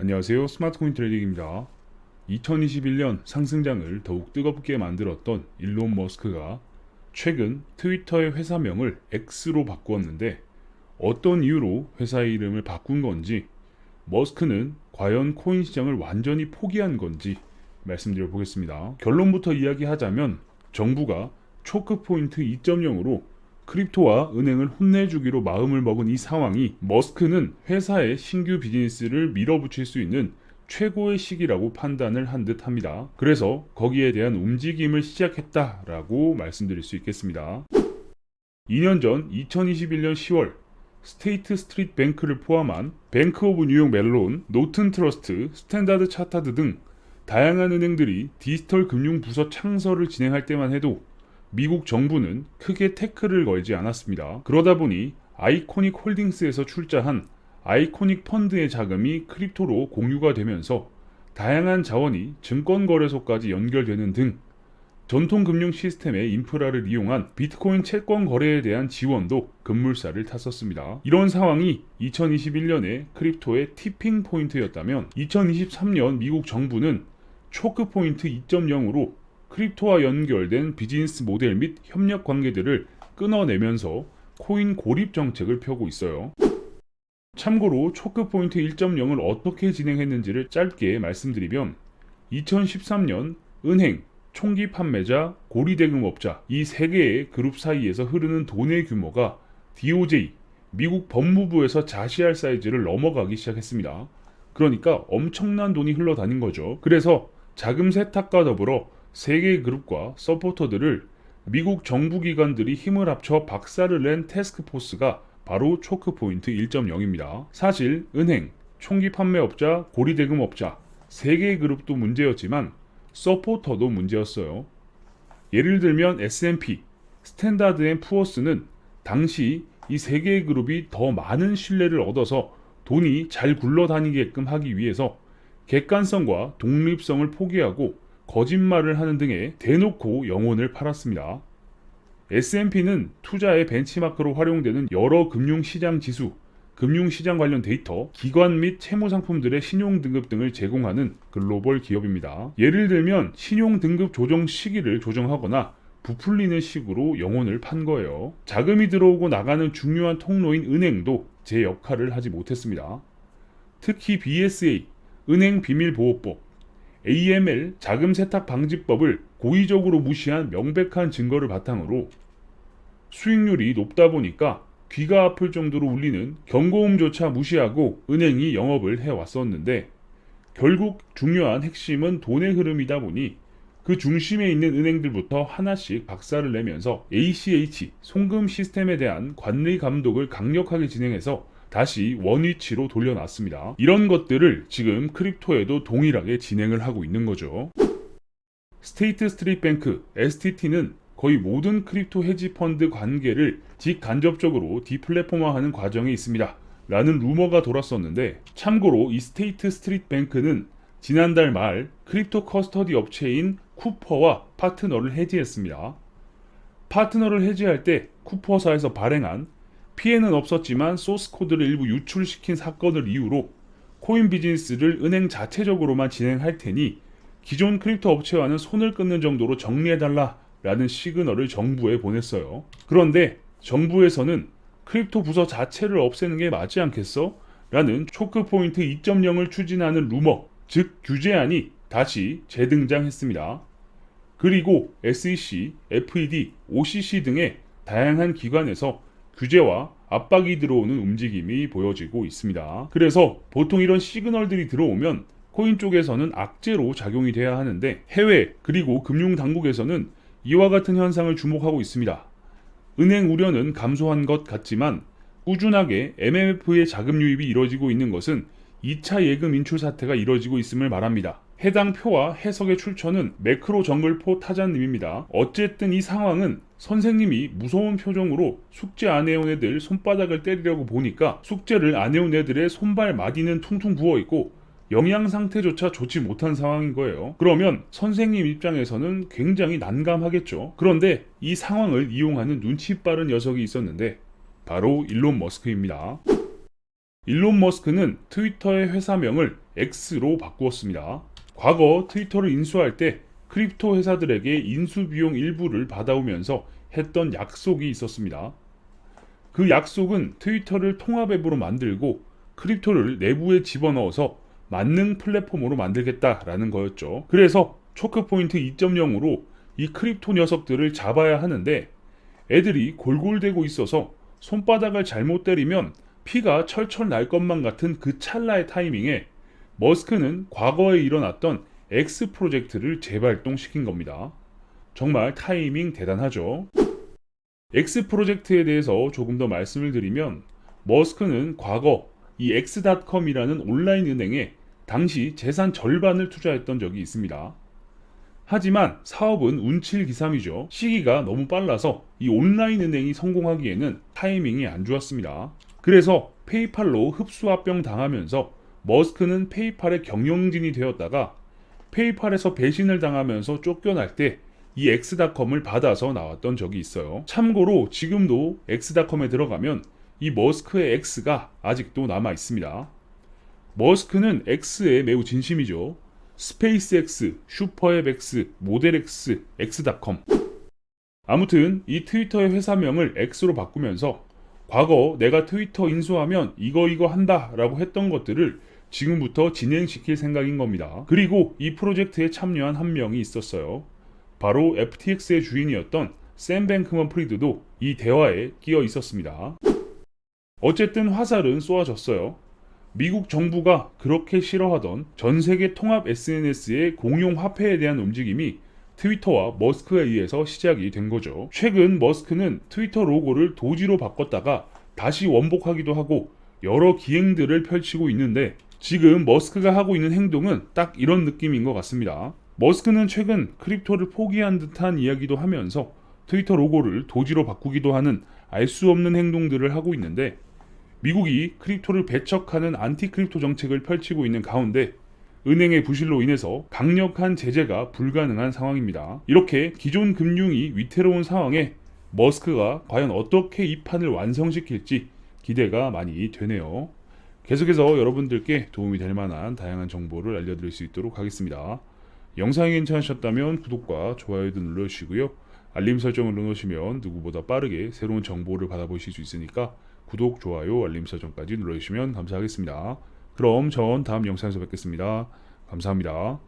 안녕하세요. 스마트코인 트레이딩입니다. 2021년 상승장을 더욱 뜨겁게 만들었던 일론 머스크가 최근 트위터의 회사명을 X로 바꾸었는데 어떤 이유로 회사 이름을 바꾼 건지, 머스크는 과연 코인 시장을 완전히 포기한 건지 말씀드려 보겠습니다. 결론부터 이야기하자면 정부가 초크 포인트 2.0으로 크립토와 은행을 혼내주기로 마음을 먹은 이 상황이 머스크는 회사의 신규 비즈니스를 밀어붙일 수 있는 최고의 시기라고 판단을 한 듯 합니다. 그래서 거기에 대한 움직임을 시작했다라고 말씀드릴 수 있겠습니다. 2년 전 2021년 10월 스테이트 스트리트 뱅크를 포함한 뱅크 오브 뉴욕 멜론, 노튼 트러스트, 스탠다드 차타드 등 다양한 은행들이 디지털 금융 부서 창설을 진행할 때만 해도 미국 정부는 크게 태클을 걸지 않았습니다. 그러다 보니 아이코닉 홀딩스에서 출자한 아이코닉 펀드의 자금이 크립토로 공유가 되면서 다양한 자원이 증권거래소까지 연결되는 등 전통 금융 시스템의 인프라를 이용한 비트코인 채권 거래에 대한 지원도 급물살을 탔었습니다. 이런 상황이 2021년에 크립토의 티핑 포인트였다면 2023년 미국 정부는 초크 포인트 2.0으로 크립토와 연결된 비즈니스 모델 및 협력 관계들을 끊어내면서 코인 고립 정책을 펴고 있어요. 참고로 초크 포인트 1.0을 어떻게 진행했는지를 짧게 말씀드리면 2013년 은행, 총기 판매자, 고리대금업자 이 세 개의 그룹 사이에서 흐르는 돈의 규모가 DOJ, 미국 법무부에서 자시할 사이즈를 넘어가기 시작했습니다. 그러니까 엄청난 돈이 흘러다닌 거죠. 그래서 자금 세탁과 더불어 세 개의 그룹과 서포터들을 미국 정부기관들이 힘을 합쳐 박살을 낸 태스크포스가 바로 초크 포인트 1.0입니다. 사실 은행, 총기 판매업자, 고리대금업자 세 개의 그룹도 문제였지만 서포터도 문제였어요. 예를 들면 S&P, 스탠다드 앤 푸어스는 당시 이 세 개의 그룹이 더 많은 신뢰를 얻어서 돈이 잘 굴러다니게끔 하기 위해서 객관성과 독립성을 포기하고 거짓말을 하는 등의 대놓고 영혼을 팔았습니다. S&P는 투자의 벤치마크로 활용되는 여러 금융시장 지수, 금융시장 관련 데이터, 기관 및 채무상품들의 신용등급 등을 제공하는 글로벌 기업입니다. 예를 들면 신용등급 조정 시기를 조정하거나 부풀리는 식으로 영혼을 판 거예요. 자금이 들어오고 나가는 중요한 통로인 은행도 제 역할을 하지 못했습니다. 특히 BSA, 은행비밀보호법, AML, 자금세탁방지법을 고의적으로 무시한 명백한 증거를 바탕으로 수익률이 높다 보니까 귀가 아플 정도로 울리는 경고음조차 무시하고 은행이 영업을 해왔었는데 결국 중요한 핵심은 돈의 흐름이다 보니 그 중심에 있는 은행들부터 하나씩 박살을 내면서 ACH, 송금 시스템에 대한 관리 감독을 강력하게 진행해서 다시 원위치로 돌려놨습니다. 이런 것들을 지금 크립토에도 동일하게 진행을 하고 있는 거죠. 스테이트 스트리트 뱅크, STT는 거의 모든 크립토 헤지 펀드 관계를 직간접적으로 디플랫폼화하는 과정에 있습니다. 라는 루머가 돌았었는데 참고로 이 스테이트 스트리트 뱅크는 지난달 말 크립토 커스터디 업체인 쿠퍼와 파트너를 해지했습니다. 파트너를 해지할 때 쿠퍼사에서 발행한 피해는 없었지만 소스 코드를 일부 유출시킨 사건을 이유로 코인 비즈니스를 은행 자체적으로만 진행할 테니 기존 크립토 업체와는 손을 끊는 정도로 정리해달라 라는 시그널을 정부에 보냈어요. 그런데 정부에서는 크립토 부서 자체를 없애는 게 맞지 않겠어? 라는 초크 포인트 2.0을 추진하는 루머, 즉 규제안이 다시 재등장했습니다. 그리고 SEC, FED, OCC 등의 다양한 기관에서 규제와 압박이 들어오는 움직임이 보여지고 있습니다. 그래서 보통 이런 시그널들이 들어오면 코인 쪽에서는 악재로 작용이 돼야 하는데 해외 그리고 금융당국에서는 이와 같은 현상을 주목하고 있습니다. 은행 우려는 감소한 것 같지만 꾸준하게 MMF의 자금 유입이 이뤄지고 있는 것은 2차 예금 인출 사태가 이뤄지고 있음을 말합니다. 해당 표와 해석의 출처는 매크로 정글포 타자님입니다. 어쨌든 이 상황은 선생님이 무서운 표정으로 숙제 안 해온 애들 손바닥을 때리려고 보니까 숙제를 안 해온 애들의 손발 마디는 퉁퉁 부어있고 영양 상태조차 좋지 못한 상황인 거예요. 그러면 선생님 입장에서는 굉장히 난감하겠죠. 그런데 이 상황을 이용하는 눈치 빠른 녀석이 있었는데 바로 일론 머스크입니다. 일론 머스크는 트위터의 회사명을 X로 바꾸었습니다. 과거 트위터를 인수할 때 크립토 회사들에게 인수 비용 일부를 받아오면서 했던 약속이 있었습니다. 그 약속은 트위터를 통합 앱으로 만들고 크립토를 내부에 집어넣어서 만능 플랫폼으로 만들겠다라는 거였죠. 그래서 초크포인트 2.0으로 이 크립토 녀석들을 잡아야 하는데 애들이 골골대고 있어서 손바닥을 잘못 때리면 피가 철철 날 것만 같은 그 찰나의 타이밍에 머스크는 과거에 일어났던 X 프로젝트를 재발동시킨 겁니다. 정말 타이밍 대단하죠. X 프로젝트에 대해서 조금 더 말씀을 드리면 머스크는 과거 이 X.com이라는 온라인 은행에 당시 재산 절반을 투자했던 적이 있습니다. 하지만 사업은 운칠기삼이죠. 시기가 너무 빨라서 이 온라인 은행이 성공하기에는 타이밍이 안 좋았습니다. 그래서 페이팔로 흡수합병 당하면서 머스크는 페이팔의 경영진이 되었다가 페이팔에서 배신을 당하면서 쫓겨날 때 이 X.com을 받아서 나왔던 적이 있어요. 참고로 지금도 X.com에 들어가면 이 머스크의 X가 아직도 남아 있습니다. 머스크는 X에 매우 진심이죠. 스페이스X, 슈퍼앱 X, 모델 X, X.com. 아무튼 이 트위터의 회사명을 X로 바꾸면서 과거 내가 트위터 인수하면 이거 한다 라고 했던 것들을 지금부터 진행시킬 생각인 겁니다. 그리고 이 프로젝트에 참여한 한 명이 있었어요. 바로 FTX의 주인이었던 샘 뱅크먼 프리드도 이 대화에 끼어 있었습니다. 어쨌든 화살은 쏘아졌어요. 미국 정부가 그렇게 싫어하던 전 세계 통합 SNS의 공용 화폐에 대한 움직임이 트위터와 머스크에 의해서 시작이 된 거죠. 최근 머스크는 트위터 로고를 도지로 바꿨다가 다시 원복하기도 하고 여러 기행들을 펼치고 있는데 지금 머스크가 하고 있는 행동은 딱 이런 느낌인 것 같습니다. 머스크는 최근 크립토를 포기한 듯한 이야기도 하면서 트위터 로고를 도지로 바꾸기도 하는 알 수 없는 행동들을 하고 있는데 미국이 크립토를 배척하는 안티 크립토 정책을 펼치고 있는 가운데 은행의 부실로 인해서 강력한 제재가 불가능한 상황입니다. 이렇게 기존 금융이 위태로운 상황에 머스크가 과연 어떻게 이 판을 완성시킬지 기대가 많이 되네요. 계속해서 여러분들께 도움이 될 만한 다양한 정보를 알려드릴 수 있도록 하겠습니다. 영상이 괜찮으셨다면 구독과 좋아요도 눌러주시고요. 알림 설정을 눌러주시면 누구보다 빠르게 새로운 정보를 받아보실 수 있으니까 구독, 좋아요, 알림 설정까지 눌러주시면 감사하겠습니다. 그럼 전 다음 영상에서 뵙겠습니다. 감사합니다.